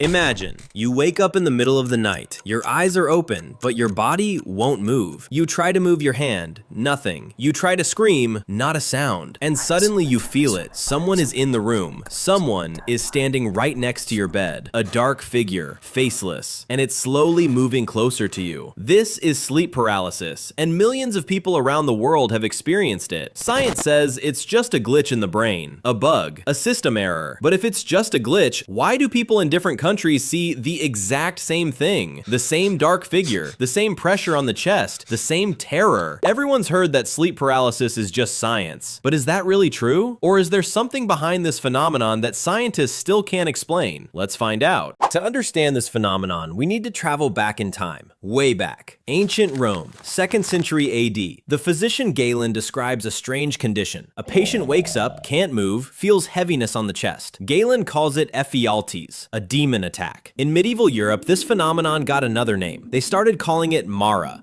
Imagine, you wake up in the middle of the night, your eyes are open, but your body won't move. You try to move your hand, nothing. You try to scream, not a sound. And suddenly you feel it. Someone is in the room. Someone is standing right next to your bed. A dark figure, faceless, and it's slowly moving closer to you. This is sleep paralysis, and millions of people around the world have experienced it. Science says it's just a glitch in the brain, a bug, a system error. But if it's just a glitch, why do people in different countries see the exact same thing? The same dark figure, the same pressure on the chest, the same terror. Everyone's heard that sleep paralysis is just science, but is that really true? Or is there something behind this phenomenon that scientists still can't explain? Let's find out. To understand this phenomenon, we need to travel back in time, way back. Ancient Rome, 2nd century AD. The physician Galen describes a strange condition. A patient wakes up, can't move, feels heaviness on the chest. Galen calls it ephialtes, a demon attack. In medieval Europe, this phenomenon got another name. They started calling it Mara,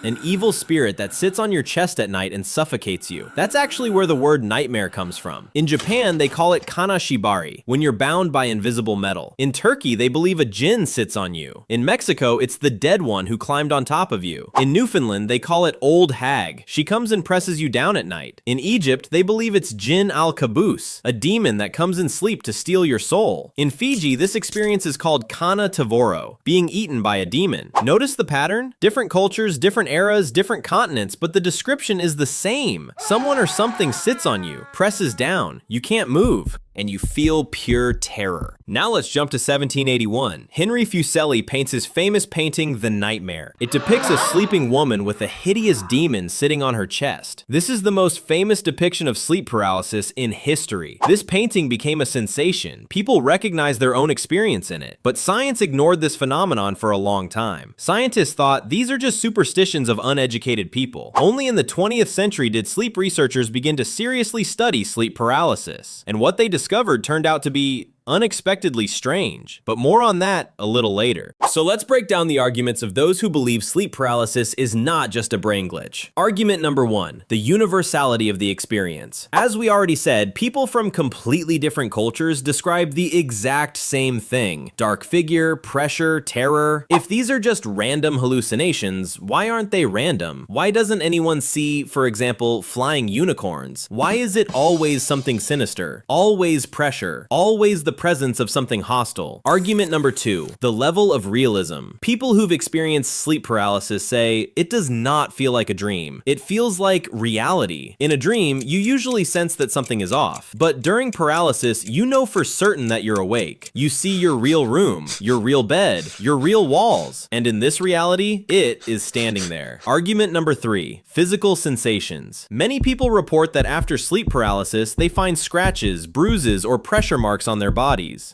an evil spirit that sits on your chest at night and suffocates you. That's actually where the word nightmare comes from. In Japan, they call it kanashibari, when you're bound by invisible metal. In Turkey, they believe a jinn sits on you. In Mexico, it's the dead one who climbed on top of you. In Newfoundland, they call it old hag. She comes and presses you down at night. In Egypt, they believe it's jinn al-kabus, a demon that comes in sleep to steal your soul. In Fiji, this experience is called kana tavoro, being eaten by a demon. Notice the pattern? Different cultures, different eras, different continents, but the description is the same. Someone or something sits on you, presses down, you can't move, and you feel pure terror. Now let's jump to 1781. Henry Fuseli paints his famous painting, The Nightmare. It depicts a sleeping woman with a hideous demon sitting on her chest. This is the most famous depiction of sleep paralysis in history. This painting became a sensation. People recognized their own experience in it. But science ignored this phenomenon for a long time. Scientists thought these are just superstitions of uneducated people. Only in the 20th century did sleep researchers begin to seriously study sleep paralysis. And what they discovered turned out to be unexpectedly strange, but more on that a little later. So let's break down the arguments of those who believe sleep paralysis is not just a brain glitch. Argument number 1, the universality of the experience. As we already said, people from completely different cultures describe the exact same thing. Dark figure, pressure, terror. If these are just random hallucinations, why aren't they random? Why doesn't anyone see, for example, flying unicorns? Why is it always something sinister? Always pressure? Always the presence of something hostile. Argument number 2, the level of realism. People who've experienced sleep paralysis say it does not feel like a dream. It feels like reality. In a dream, you usually sense that something is off, but during paralysis, you know for certain that you're awake. You see your real room, your real bed, your real walls, and in this reality, it is standing there. Argument number 3, physical sensations. Many people report that after sleep paralysis, they find scratches, bruises, or pressure marks on their bodies.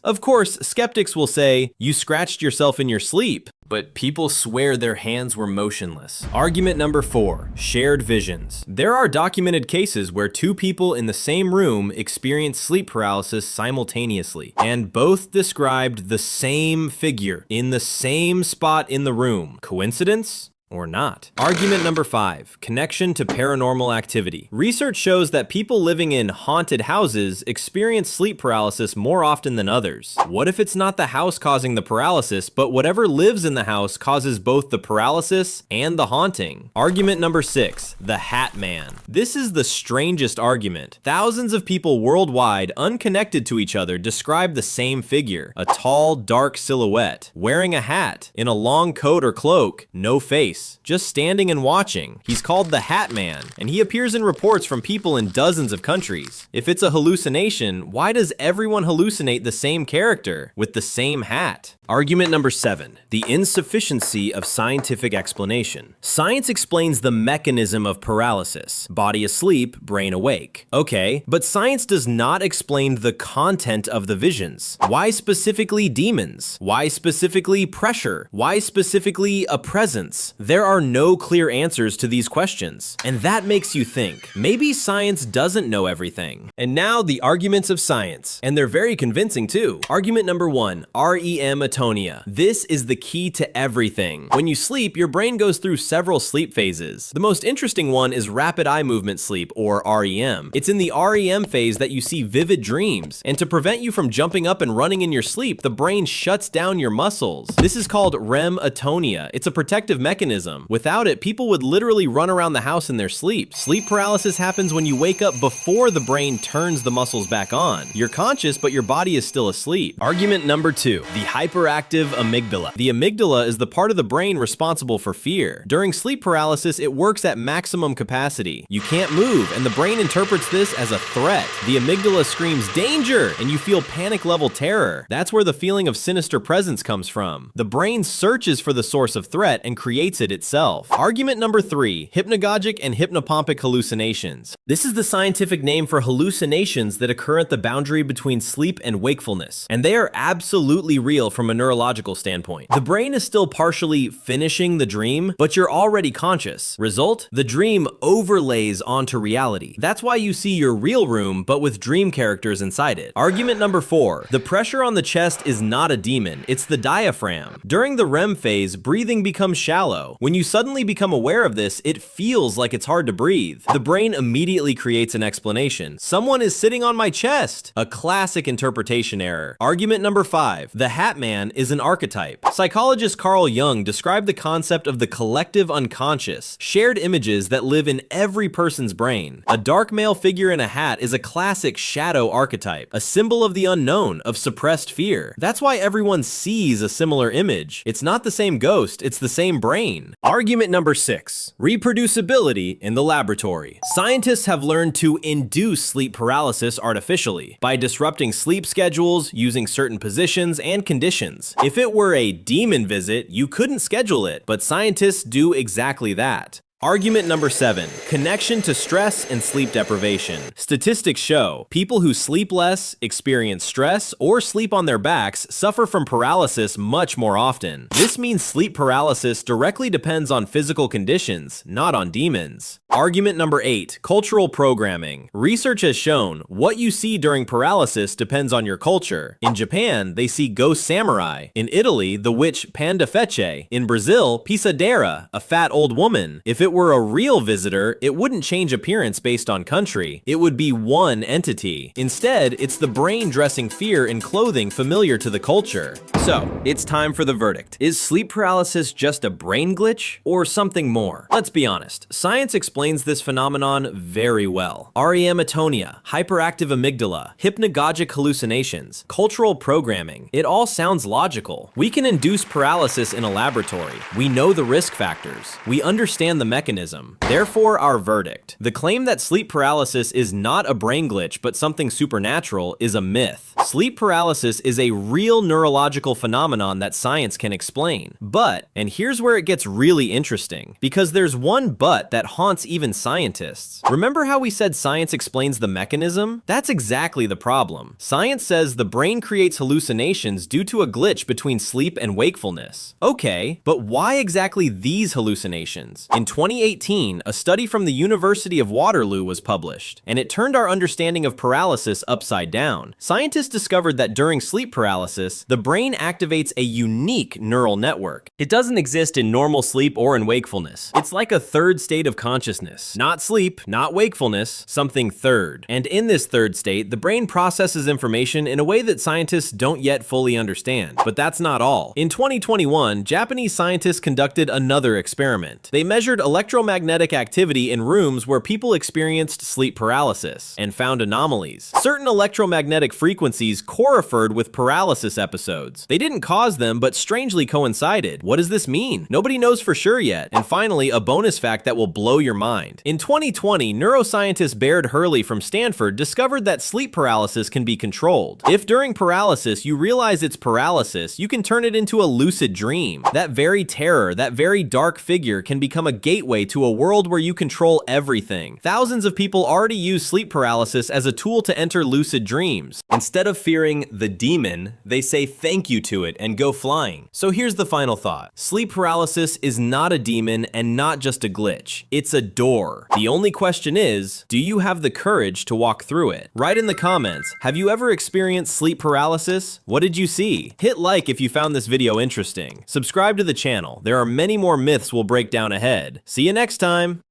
Of course, skeptics will say, you scratched yourself in your sleep, but people swear their hands were motionless. Argument number 4, shared visions. There are documented cases where two people in the same room experienced sleep paralysis simultaneously, and both described the same figure in the same spot in the room. Coincidence? Or not. Argument number 5, connection to paranormal activity. Research shows that people living in haunted houses experience sleep paralysis more often than others. What if it's not the house causing the paralysis, but whatever lives in the house causes both the paralysis and the haunting? Argument number 6, the Hat Man. This is the strangest argument. Thousands of people worldwide, unconnected to each other, describe the same figure. A tall, dark silhouette, wearing a hat, in a long coat or cloak, no face, just standing and watching. He's called the Hat Man, and he appears in reports from people in dozens of countries. If it's a hallucination, why does everyone hallucinate the same character with the same hat? Argument number 7, the insufficiency of scientific explanation. Science explains the mechanism of paralysis. Body asleep, brain awake. Okay, but science does not explain the content of the visions. Why specifically demons? Why specifically pressure? Why specifically a presence? There are no clear answers to these questions, and that makes you think, maybe science doesn't know everything. And now the arguments of science, and they're very convincing too. Argument number 1, REM atonia. This is the key to everything. When you sleep, your brain goes through several sleep phases. The most interesting one is rapid eye movement sleep, or REM. It's in the REM phase that you see vivid dreams, and to prevent you from jumping up and running in your sleep, the brain shuts down your muscles. This is called REM atonia. It's a protective mechanism. Without it, people would literally run around the house in their sleep. Sleep paralysis happens when you wake up before the brain turns the muscles back on. You're conscious, but your body is still asleep. Argument number 2, the hyperactive amygdala. The amygdala is the part of the brain responsible for fear. During sleep paralysis, it works at maximum capacity. You can't move, and the brain interprets this as a threat. The amygdala screams danger, and you feel panic level terror. That's where the feeling of sinister presence comes from. The brain searches for the source of threat and creates it itself. Argument number 3, hypnagogic and hypnopompic hallucinations. This is the scientific name for hallucinations that occur at the boundary between sleep and wakefulness, and they are absolutely real from a neurological standpoint. The brain is still partially finishing the dream, but you're already conscious. Result? The dream overlays onto reality. That's why you see your real room, but with dream characters inside it. Argument number 4, the pressure on the chest is not a demon, it's the diaphragm. During the REM phase, breathing becomes shallow. When you suddenly become aware of this, it feels like it's hard to breathe. The brain immediately creates an explanation. Someone is sitting on my chest. A classic interpretation error. Argument number 5, the Hat Man is an archetype. Psychologist Carl Jung described the concept of the collective unconscious, shared images that live in every person's brain. A dark male figure in a hat is a classic shadow archetype, a symbol of the unknown, of suppressed fear. That's why everyone sees a similar image. It's not the same ghost, it's the same brain. Argument number 6, reproducibility in the laboratory. Scientists have learned to induce sleep paralysis artificially by disrupting sleep schedules, using certain positions and conditions. If it were a demon visit, you couldn't schedule it, but scientists do exactly that. Argument number 7, connection to stress and sleep deprivation. Statistics show people who sleep less, experience stress, or sleep on their backs suffer from paralysis much more often. This means sleep paralysis directly depends on physical conditions, not on demons. Argument number 8, cultural programming. Research has shown what you see during paralysis depends on your culture. In Japan, they see ghost samurai. In Italy, the witch Pandafece. In Brazil, pisadera, a fat old woman. If it were a real visitor, it wouldn't change appearance based on country. It would be one entity. Instead, it's the brain dressing fear in clothing familiar to the culture. So, it's time for the verdict. Is sleep paralysis just a brain glitch or something more? Let's be honest. Science explains this phenomenon very well. REM atonia, hyperactive amygdala, hypnagogic hallucinations, cultural programming. It all sounds logical. We can induce paralysis in a laboratory. We know the risk factors. We understand the mechanism. Therefore, our verdict. The claim that sleep paralysis is not a brain glitch but something supernatural is a myth. Sleep paralysis is a real neurological phenomenon that science can explain. But, and here's where it gets really interesting, because there's one but that haunts even scientists. Remember how we said science explains the mechanism? That's exactly the problem. Science says the brain creates hallucinations due to a glitch between sleep and wakefulness. Okay, but why exactly these hallucinations? In 2018, a study from the University of Waterloo was published, and it turned our understanding of paralysis upside down. Scientists discovered that during sleep paralysis, the brain activates a unique neural network. It doesn't exist in normal sleep or in wakefulness. It's like a third state of consciousness. Not sleep, not wakefulness, something third. And in this third state, the brain processes information in a way that scientists don't yet fully understand. But that's not all. In 2021, Japanese scientists conducted another experiment. They measured electromagnetic activity in rooms where people experienced sleep paralysis and found anomalies. Certain electromagnetic frequencies co-referred with paralysis episodes. They didn't cause them, but strangely coincided. What does this mean? Nobody knows for sure yet. And finally, a bonus fact that will blow your mind. In 2020, neuroscientist Baird Hurley from Stanford discovered that sleep paralysis can be controlled. If during paralysis you realize it's paralysis, you can turn it into a lucid dream. That very terror, that very dark figure can become a gateway gateway to a world where you control everything. Thousands of people already use sleep paralysis as a tool to enter lucid dreams. Instead of fearing the demon, they say thank you to it and go flying. So here's the final thought. Sleep paralysis is not a demon and not just a glitch. It's a door. The only question is, do you have the courage to walk through it? Write in the comments, have you ever experienced sleep paralysis? What did you see? Hit like if you found this video interesting. Subscribe to the channel. There are many more myths we'll break down ahead. See you next time!